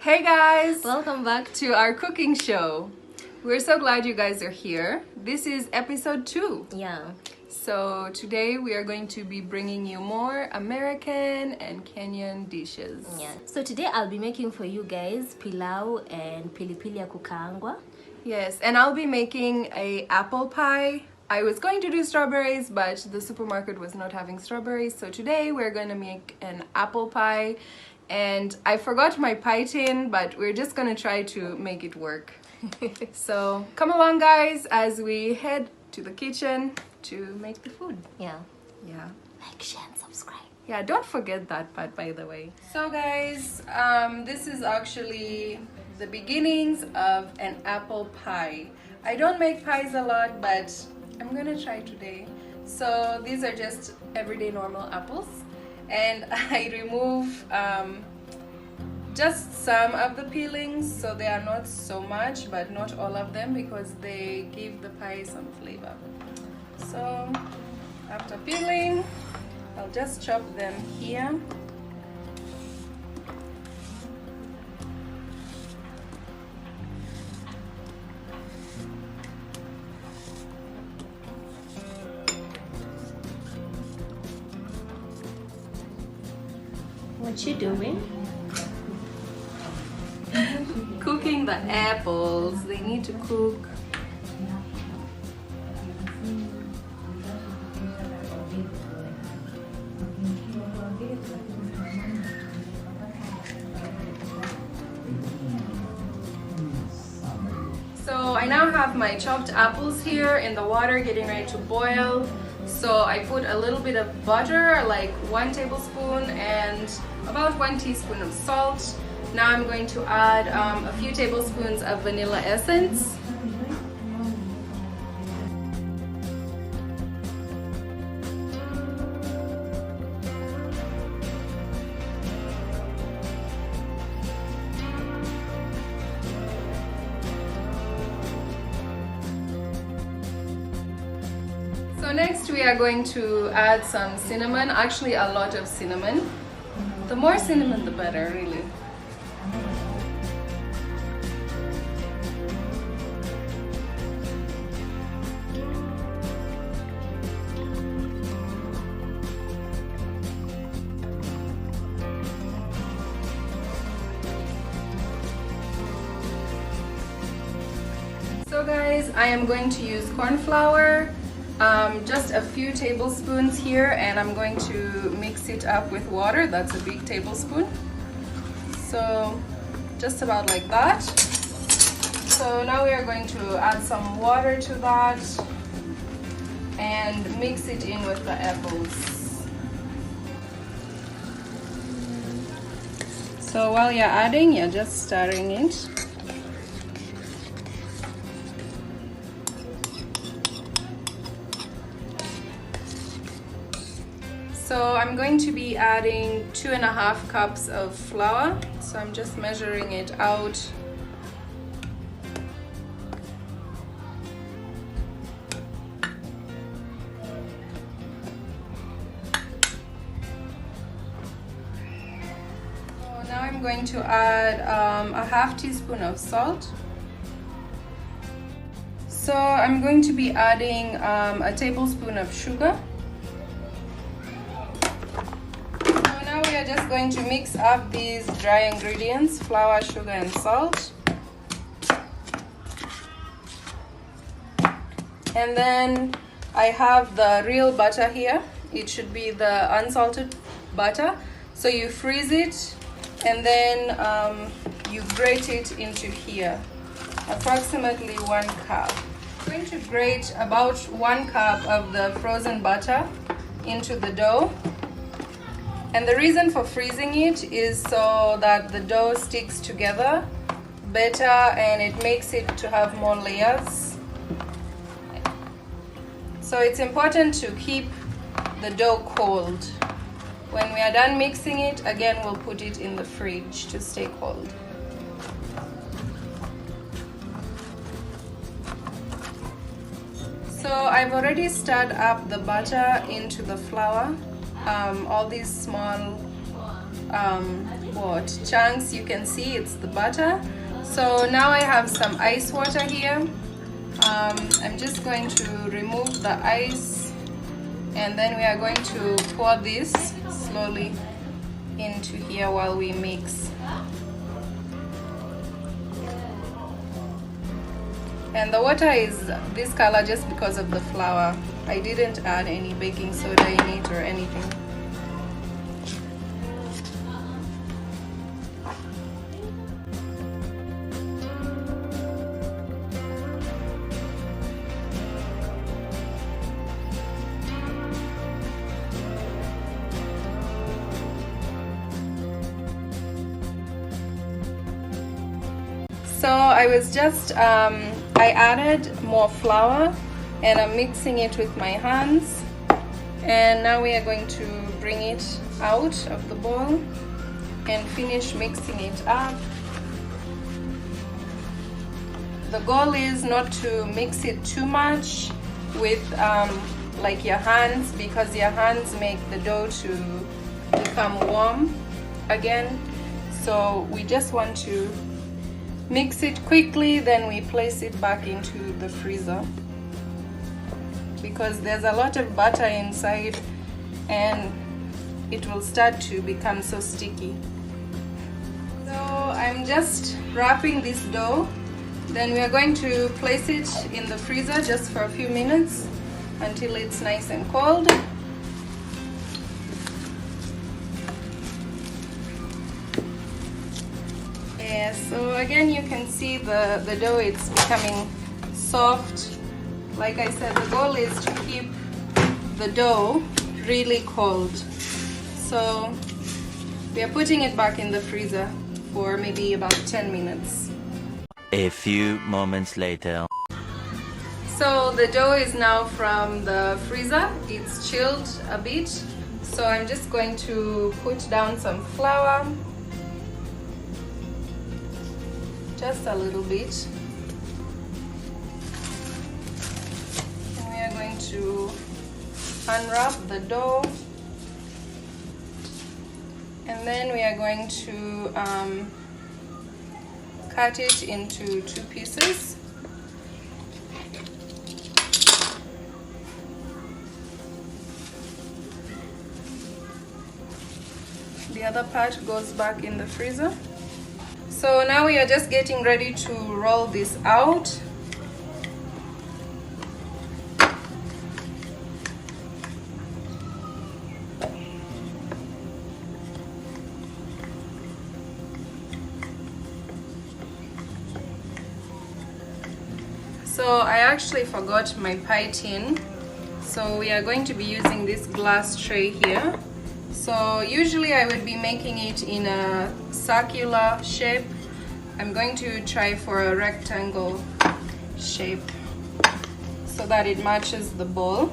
Hey guys! Welcome back to our cooking show. We're so glad you guys are here. This is episode 2. Yeah. So today we are going to be bringing you more American and Kenyan dishes. Yeah. So today I'll be making for you guys pilau and pilipili ya kukaangwa. Yes, and I'll be making a apple pie. I was going to do strawberries, but the supermarket was not having strawberries. So today we're going to make an apple pie. And I forgot my pie tin, but we're just going to try to make it work. So come along, guys, as we head to the kitchen to make the food. Yeah. Yeah. Like, share, and subscribe. Yeah, don't forget that part, by the way. So guys, this is actually the beginnings of an apple pie. I don't make pies a lot, but I'm gonna try today. So these are just everyday normal apples, and I remove just some of the peelings, so they are not so much, but not all of them, because they give the pie some flavor. So after peeling, I'll just chop them here. What you doing? Cooking the apples. They need to cook. So I now have my chopped apples here in the water getting ready to boil. So I put a little bit of butter, like 1 tablespoon, and about 1 teaspoon of salt. Now I'm going to add a few tablespoons of vanilla essence. So next we are going to add some cinnamon, actually a lot of cinnamon. The more cinnamon the better, really. So guys, I am going to use corn flour. Just a few tablespoons here, and I'm going to mix it up with water. That's a big tablespoon. So just about like that. So now we are going to add some water to that and mix it in with the apples. So while you're adding, you're just stirring it. So I'm going to be adding 2.5 cups of flour. So I'm just measuring it out. So now I'm going to add a half teaspoon of salt. So I'm going to be adding a tablespoon of sugar. We are just going to mix up these dry ingredients, flour, sugar, and salt. And then I have the real butter here. It should be the unsalted butter. So you freeze it, and then you grate it into here, approximately 1 cup. I'm going to grate about 1 cup of the frozen butter into the dough. And the reason for freezing it is so that the dough sticks together better and it makes it to have more layers. So it's important to keep the dough cold. When we are done mixing it, again we'll put it in the fridge to stay cold. So I've already stirred up the butter into the flour. All these small what chunks you can see. It's the butter. So now I have some ice water here. I'm just going to remove the ice, and then we are going to pour this slowly into here while we mix. And the water is this color just because of the flour. I didn't add any baking soda in it or anything. So I was just, I added more flour and I'm mixing it with my hands. And now we are going to bring it out of the bowl and finish mixing it up. The goal is not to mix it too much with like your hands, because your hands make the dough to become warm again. So we just want to mix it quickly, then we place it back into the freezer, because there's a lot of butter inside and it will start to become so sticky. So I'm just wrapping this dough, then we are going to place it in the freezer just for a few minutes until it's nice and cold. Yeah, so again you can see the dough, it's becoming soft. Like I said, the goal is to keep the dough really cold. So we are putting it back in the freezer for maybe about 10 minutes. A few moments later. So the dough is now from the freezer. It's chilled a bit. So I'm just going to put down some flour. Just a little bit. And we are going to unwrap the dough. And then we are going to cut it into 2 pieces. The other part goes back in the freezer. So now we are just getting ready to roll this out. So I actually forgot my pie tin. So we are going to be using this glass tray here. So usually I would be making it in a circular shape. I'm going to try for a rectangle shape so that it matches the bowl.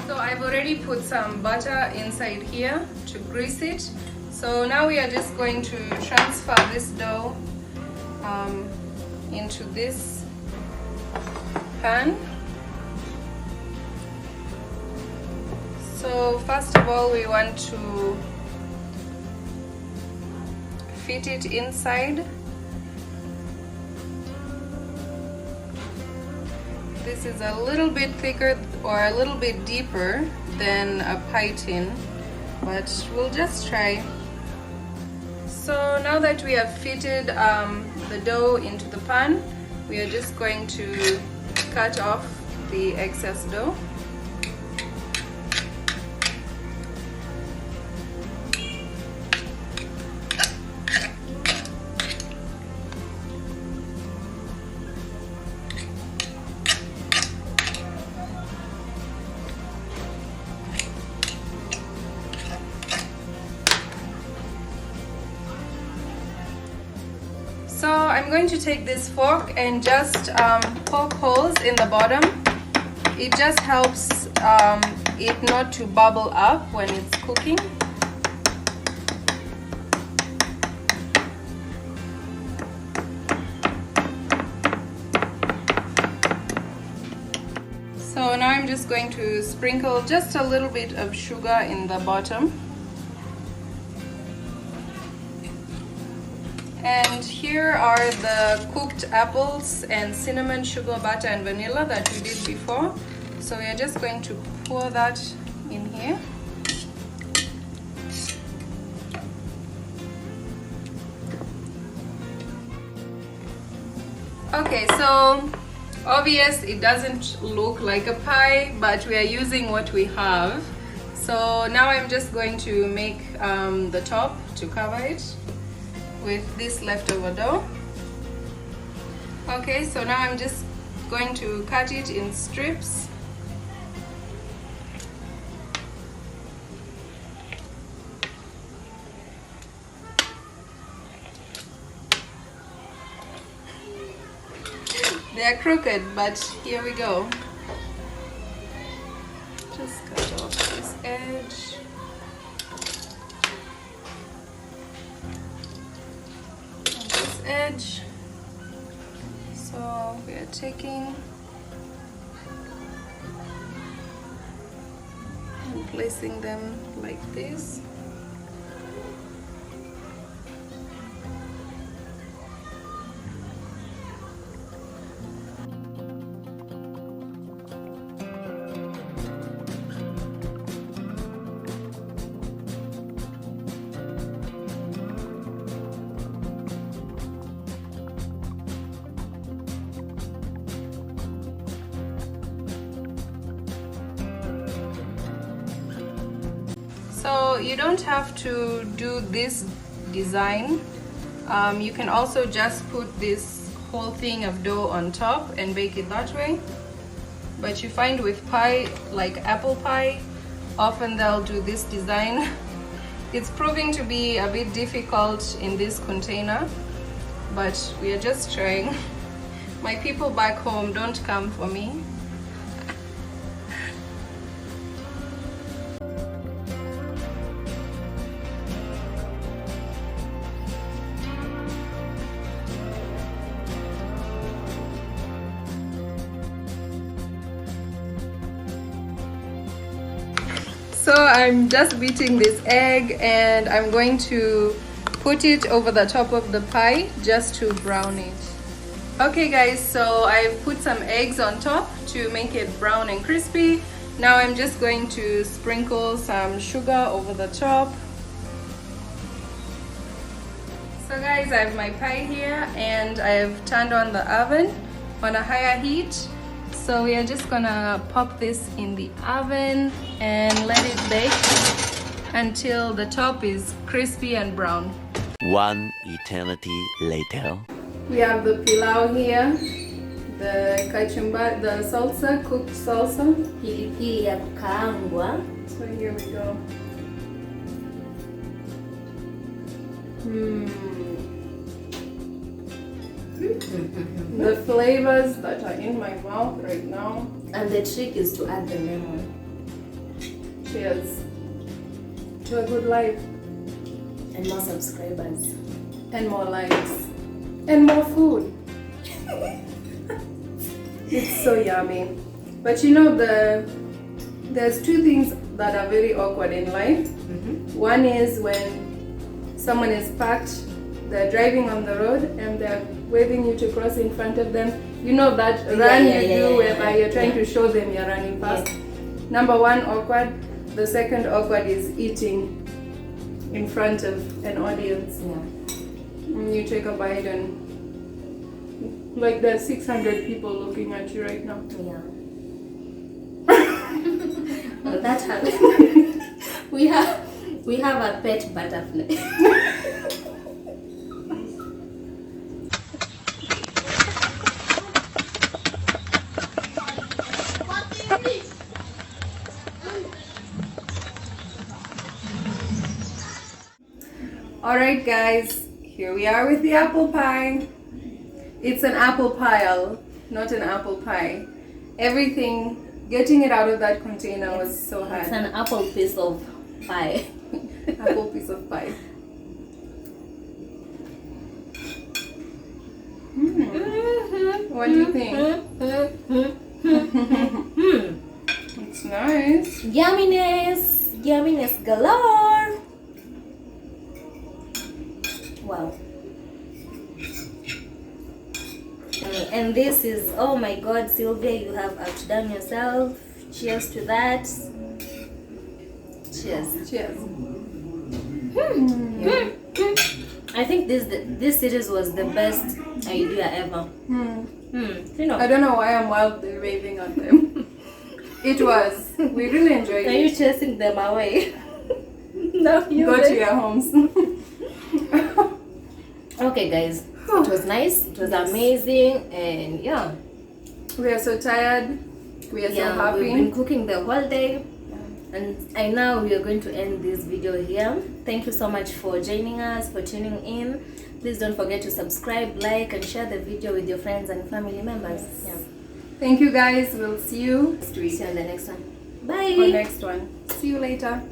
So I've already put some butter inside here to grease it. So now we are just going to transfer this dough into this pan. So first of all, we want to fit it inside. This is a little bit thicker or a little bit deeper than a pie tin, but we'll just try. So now that we have fitted the dough into the pan, we are just going to cut off the excess dough. So I'm going to take this fork and just poke holes in the bottom. It just helps it not to bubble up when it's cooking. So now I'm just going to sprinkle just a little bit of sugar in the bottom. And here are the cooked apples and cinnamon, sugar, butter and vanilla that we did before. So we are just going to pour that in here. Okay, so obvious it doesn't look like a pie, but we are using what we have. So now I'm just going to make the top to cover it with this leftover dough. Okay, so now I'm just going to cut it in strips. They are crooked, but here we go. Just cut off this edge. And this edge. So we are taking and placing them like this. So you don't have to do this design. You can also just put this whole thing of dough on top and bake it that way. But you find with pie, like apple pie, often they'll do this design. It's proving to be a bit difficult in this container, but we are just trying. My people back home don't come for me. So I'm just beating this egg and I'm going to put it over the top of the pie just to brown it. Okay guys, so I've put some eggs on top to make it brown and crispy. Now I'm just going to sprinkle some sugar over the top. So guys, I have my pie here and I've turned on the oven on a higher heat. So we are just gonna pop this in the oven and let it bake until the top is crispy and brown. One eternity later. We have the pilau here, the kachumba, the salsa, cooked salsa. Pilipili ya kukaangwa. So here we go. The flavors that are in my mouth right now. And the trick is to add the lemon. Cheers to a good life. And more subscribers. And more likes. And more food. It's so yummy. But you know, there's two things that are very awkward in life. One is when someone is parked, they're driving on the road and they're waving you to cross in front of them. You know that run you do whereby you're trying to show them you're running fast. Number one, awkward. The second awkward is eating in front of an audience. And you take a bite and like there's 600 people looking at you right now. Well, that happens. we have a pet butterfly. Alright guys, here we are with the apple pie. It's an apple pile, not an apple pie. Everything, getting it out of that container was so hard. It's an apple piece of pie. Apple piece of pie. What do you think? It's nice. Yumminess! Yumminess galore! Wow. And this is, oh my god, Sylvia, you have outdone yourself. Cheers to that. Cheers. Cheers. I think this series was the best idea ever. You know. I don't know why I'm wildly raving on them. It was. We really enjoyed Are it. you chasing them away? No, you Go to your homes. Okay, guys. It was nice. It was amazing, and yeah. We are so tired. We are so happy. We've been cooking the whole day, and now we are going to end this video here. Thank you so much for joining us, for tuning in. Please don't forget to subscribe, like, and share the video with your friends and family members. Yeah. Thank you guys. We'll see you next week See you on the next one. on Bye. next one. See you later.